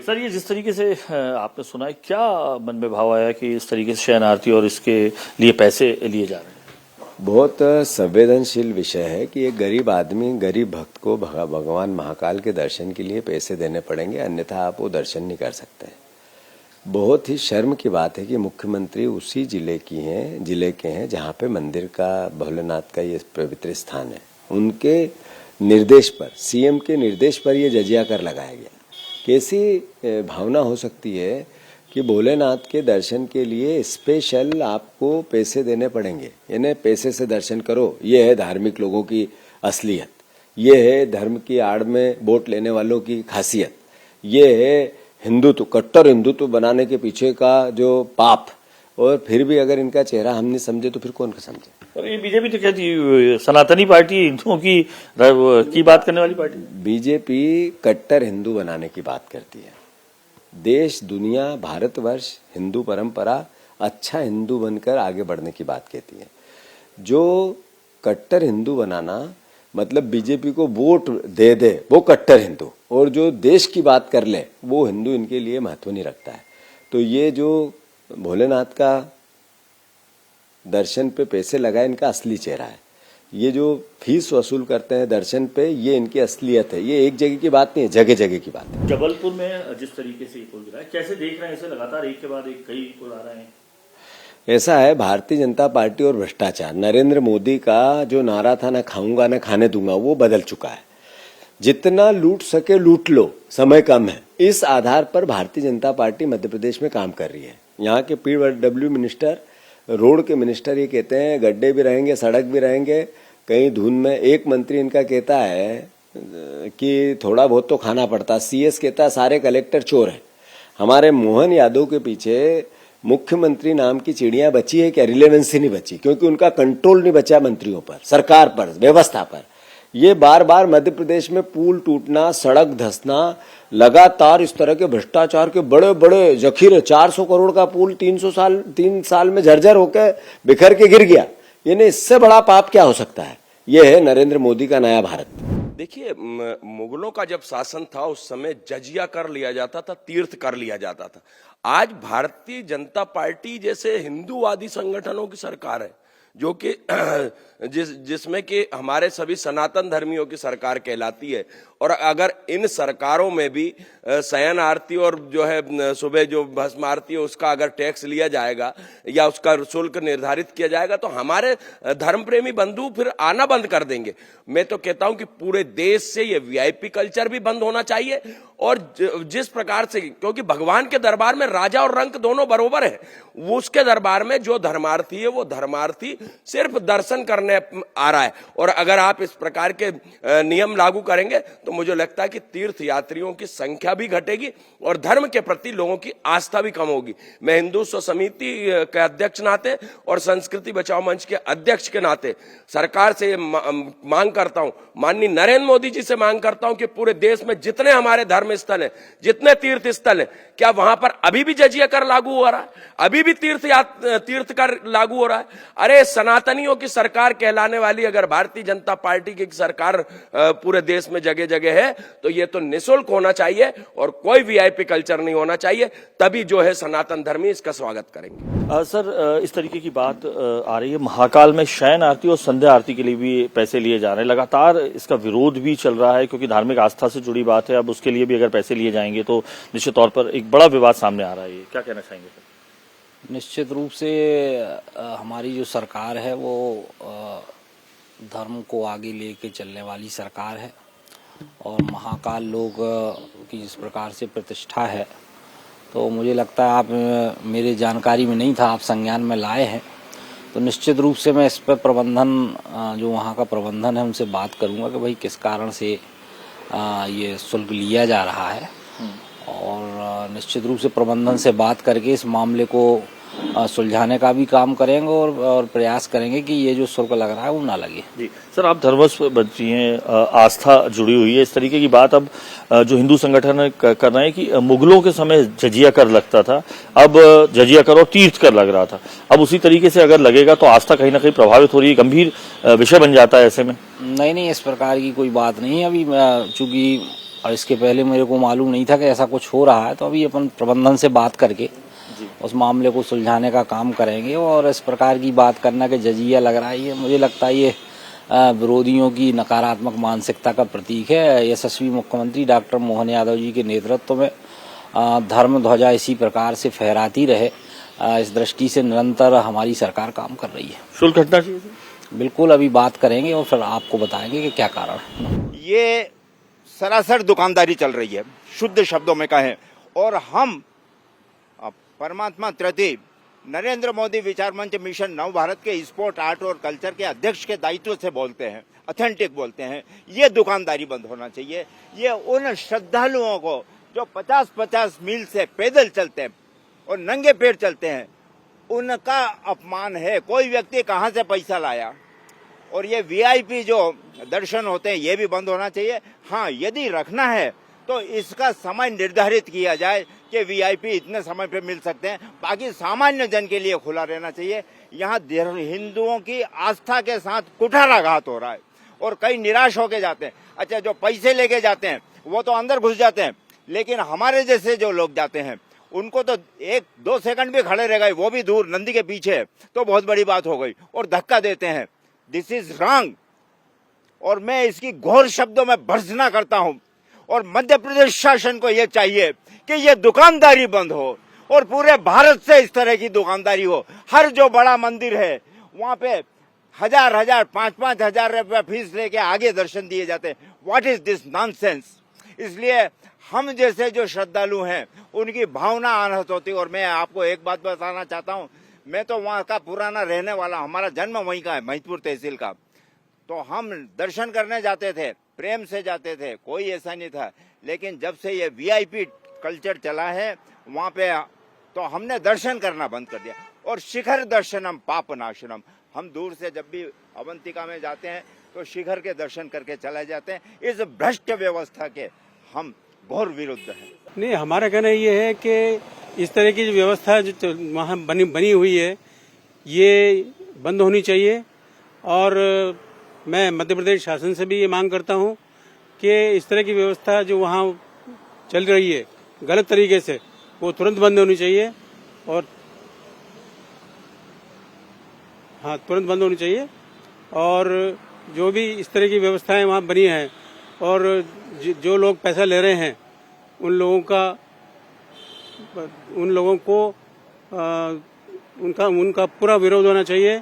Sir, ये जिस तरीके से आपने सुना है, क्या मन में भाव आया कि इस तरीके से शयन आरती और इसके लिए पैसे लिए जा रहे हैं? बहुत संवेदनशील विषय है कि एक गरीब आदमी, गरीब भक्त को भगवान महाकाल के दर्शन के लिए पैसे देने पड़ेंगे, अन्यथा आप वो दर्शन नहीं कर सकते। बहुत ही शर्म की बात है कि मुख्यमंत्री उसी जिले के हैं जहाँ पे मंदिर का, भोलेनाथ का ये पवित्र स्थान है, उनके निर्देश पर, सीएम के निर्देश पर ये जजिया कर लगाया गया। कैसी भावना हो सकती है कि भोलेनाथ के दर्शन के लिए स्पेशल आपको पैसे देने पड़ेंगे, यानी पैसे से दर्शन करो। ये है धार्मिक लोगों की असलियत, ये है धर्म की आड़ में वोट लेने वालों की खासियत, ये है हिंदुत्व, कट्टर हिंदुत्व बनाने के पीछे का जो पाप। और फिर भी अगर इनका चेहरा हम नहीं समझे तो फिर कौन का समझे? और ये बीजेपी तो कहती सनातनी पार्टी, हिंदुओं की बात करने वाली पार्टी। बीजेपी कट्टर हिंदू बनाने की बात करती है। देश, दुनिया, भारतवर्ष, हिंदू परंपरा, अच्छा हिंदू बनकर आगे बढ़ने की बात कहती है। जो कट्टर हिंदू बनाना मतलब बीजेपी को वोट दे वो कट्टर हिंदू, और जो देश की बात कर ले वो हिंदू इनके लिए महत्व नहीं रखता है। तो ये जो भोलेनाथ का दर्शन पे पैसे लगाए, इनका असली चेहरा है। ये जो फीस वसूल करते हैं दर्शन पे, ये इनकी असलियत है। ये एक जगह की बात नहीं है, जगह जगह की बात है। जबलपुर में जिस तरीके से पुल गिरा है, कैसे देख रहे हैं इसे? लगातार एक के बाद एक कई पुल आ रहे हैं। ऐसा है, भारतीय जनता पार्टी और भ्रष्टाचार, नरेंद्र मोदी का जो नारा था, ना खाऊंगा ना खाने दूंगा, वो बदल चुका है। जितना लूट सके लूट लो, समय कम है। इस आधार पर भारतीय जनता पार्टी मध्य प्रदेश में काम कर रही है। यहाँ के PW मिनिस्टर, रोड के मिनिस्टर ये कहते हैं गड्ढे भी रहेंगे, सड़क भी रहेंगे, कहीं धुन में। एक मंत्री इनका कहता है कि थोड़ा बहुत तो खाना पड़ता। CS कहता है सारे कलेक्टर चोर हैं। हमारे मोहन यादव के पीछे मुख्यमंत्री नाम की चिड़िया बची है क्या? रिलेवेंसी नहीं बची, क्योंकि उनका कंट्रोल नहीं बचा मंत्रियों पर, सरकार पर, व्यवस्था पर। ये बार बार मध्य प्रदेश में पुल टूटना, सड़क धंसना, लगातार इस तरह के भ्रष्टाचार के बड़े बड़े जखीरे, 400 करोड़ का पुल 3 साल में झरझर होकर बिखर के गिर गया। यानी इससे बड़ा पाप क्या हो सकता है? ये है नरेंद्र मोदी का नया भारत। देखिए, मुगलों का जब शासन था उस समय जजिया कर लिया जाता था, तीर्थ कर लिया जाता था। आज भारतीय जनता पार्टी जैसे हिंदूवादी संगठनों की सरकार है, जो कि जिसमें कि हमारे सभी सनातन धर्मियों की सरकार कहलाती है। और अगर इन सरकारों में भी शयन आरती और जो है सुबह जो भस्म आरती है उसका अगर टैक्स लिया जाएगा या उसका शुल्क निर्धारित किया जाएगा, तो हमारे धर्म प्रेमी बंधु फिर आना बंद कर देंगे। मैं तो कहता हूं कि पूरे देश से ये VIP कल्चर भी बंद होना चाहिए। और जिस प्रकार से, क्योंकि भगवान के दरबार में राजा और रंक दोनों बरोबर है, वो उसके दरबार में जो धर्मार्थी है वो धर्मार्थी सिर्फ दर्शन करने आ रहा है। और अगर आप इस प्रकार के नियम लागू करेंगे तो मुझे लगता है कि तीर्थ यात्रियों की संख्या भी घटेगी और धर्म के प्रति लोगों की आस्था भी कम होगी। मैं हिंदुत्व समिति के अध्यक्ष नाते और संस्कृति बचाओ मंच के अध्यक्ष के नाते सरकार से मांग करता हूं, माननीय नरेंद्र मोदी जी से मांग करता हूं कि पूरे देश में जितने हमारे धर्म स्थल है, जितने तीर्थ स्थल है, क्या वहां पर अभी भी जजिया कर लागू हो रहा है? अभी भी तीर्थ कर लागू हो रहा है? अरे, सनातनियों की सरकार कहलाने वाली अगर भारतीय जनता पार्टी की सरकार पूरे देश में जगह जगह है, तो ये तो निःशुल्क होना चाहिए और कोई VIP कल्चर नहीं होना चाहिए। तभी जो है सनातन धर्मी इसका स्वागत करेंगे। सर, इस तरीके की बात आ रही है, महाकाल में शयन आरती और संध्या आरती के लिए भी पैसे लिए जा रहे हैं। लगातार इसका विरोध भी चल रहा है, क्योंकि धार्मिक आस्था से जुड़ी बात है। अब उसके लिए भी अगर पैसे लिए जाएंगे तो निश्चित तौर पर एक बड़ा विवाद सामने आ रहा है। क्या कहना चाहेंगे सर? निश्चित रूप से हमारी जो सरकार है वो धर्म को आगे लेके चलने वाली सरकार है। और महाकाल लोक की जिस प्रकार से प्रतिष्ठा है, तो मुझे लगता है, आप मेरे जानकारी में नहीं था, आप संज्ञान में लाए हैं, तो निश्चित रूप से मैं इस पर प्रबंधन, जो वहाँ का प्रबंधन है, उनसे बात करूँगा कि भाई किस कारण से ये शुल्क लिया जा रहा है। और निश्चित रूप से प्रबंधन से बात करके इस मामले को सुलझाने का भी काम करेंगे और प्रयास करेंगे कि ये जो शुल्क लग रहा है वो ना लगे। जी सर, आप धर्मस्व बच्ची हैं, आस्था जुड़ी हुई है, इस तरीके की बात अब जो हिंदू संगठन कर रहे हैं कि मुगलों के समय जजिया कर लगता था, अब जजिया कर और तीर्थ कर लग रहा था। अब उसी तरीके से अगर लगेगा तो आस्था कहीं ना कहीं प्रभावित हो रही है, गंभीर विषय बन जाता है ऐसे में। नहीं, इस प्रकार की कोई बात नहीं है। अभी चूंकि और इसके पहले मेरे को मालूम नहीं था कि ऐसा कुछ हो रहा है। तो अभी अपन प्रबंधन से बात करके उस मामले को सुलझाने का काम करेंगे। और इस प्रकार की बात करना कि जजिया लग रहा है, ये मुझे लगता है ये विरोधियों की नकारात्मक मानसिकता का प्रतीक है। यशस्वी मुख्यमंत्री डॉक्टर मोहन यादव जी के नेतृत्व में धर्म ध्वजा इसी प्रकार से फहराती रहे, इस दृष्टि से निरंतर हमारी सरकार काम कर रही है। शुल्क हटना चाहिए। बिल्कुल, अभी बात करेंगे और फिर आपको बताएंगे कि क्या कारण है। ये सरासर दुकानदारी चल रही है, शुद्ध शब्दों में कहें। और हम परमात्मा त्रिति नरेंद्र मोदी विचार मंच मिशन नव भारत के स्पोर्ट, आर्ट और कल्चर के अध्यक्ष के दायित्व से बोलते हैं, ऑथेंटिक बोलते हैं। ये दुकानदारी बंद होना चाहिए। ये उन श्रद्धालुओं को जो 50-50 मील से पैदल चलते हैं और नंगे पैर चलते हैं, उनका अपमान है। कोई व्यक्ति कहाँ से पैसा लाया। और ये वीआईपी जो दर्शन होते हैं, ये भी बंद होना चाहिए। हाँ, यदि रखना है तो इसका समय निर्धारित किया जाए कि वीआईपी इतने समय पे मिल सकते हैं, बाकी सामान्य जन के लिए खुला रहना चाहिए। यहाँ हिंदुओं की आस्था के साथ कुठाराघात हो रहा है और कई निराश होके जाते हैं। अच्छा, जो पैसे लेके जाते हैं वो तो अंदर घुस जाते हैं, लेकिन हमारे जैसे जो लोग जाते हैं उनको तो 1-2 सेकंड भी खड़े रह गए, वो भी दूर नंदी के पीछे, तो बहुत बड़ी बात हो गई और धक्का देते हैं। दिस इज रॉन्ग और मैं इसकी घोर शब्दों में भर्त्सना करता हूं। और मध्य प्रदेश शासन को यह चाहिए कि यह दुकानदारी बंद हो और पूरे भारत से इस तरह की दुकानदारी हो। हर जो बड़ा मंदिर है वहां पे 1000-1000, 5-5 हजार रुपया फीस लेके आगे दर्शन दिए जाते हैं। What is this nonsense. इसलिए हम जैसे जो श्रद्धालु हैं उनकी भावना आहत होती है। और मैं आपको एक बात बताना चाहता हूं, मैं तो वहां का पुराना रहने वाला, हमारा जन्म वहीं का है, महिदपुर तहसील का। तो हम दर्शन करने जाते थे, प्रेम से जाते थे, कोई ऐसा नहीं था। लेकिन जब से ये वीआईपी कल्चर चला है वहां पे, तो हमने दर्शन करना बंद कर दिया। और शिखर दर्शनम पाप नाशनम, हम दूर से जब भी अवंतिका में जाते हैं तो शिखर के दर्शन करके चले जाते हैं। इस भ्रष्ट व्यवस्था के हम घोर विरुद्ध हैं। नहीं, हमारा कहना ये है कि इस तरह की जो व्यवस्था जो वहाँ बनी हुई है ये बंद होनी चाहिए। और मैं मध्य प्रदेश शासन से भी ये मांग करता हूँ कि इस तरह की व्यवस्था जो वहाँ चल रही है गलत तरीके से, वो तुरंत बंद होनी चाहिए। और हाँ, तुरंत बंद होनी चाहिए। और जो भी इस तरह की व्यवस्थाएं वहाँ बनी हैं और जो लोग पैसा ले रहे हैं उन लोगों को उनका पूरा विरोध होना चाहिए।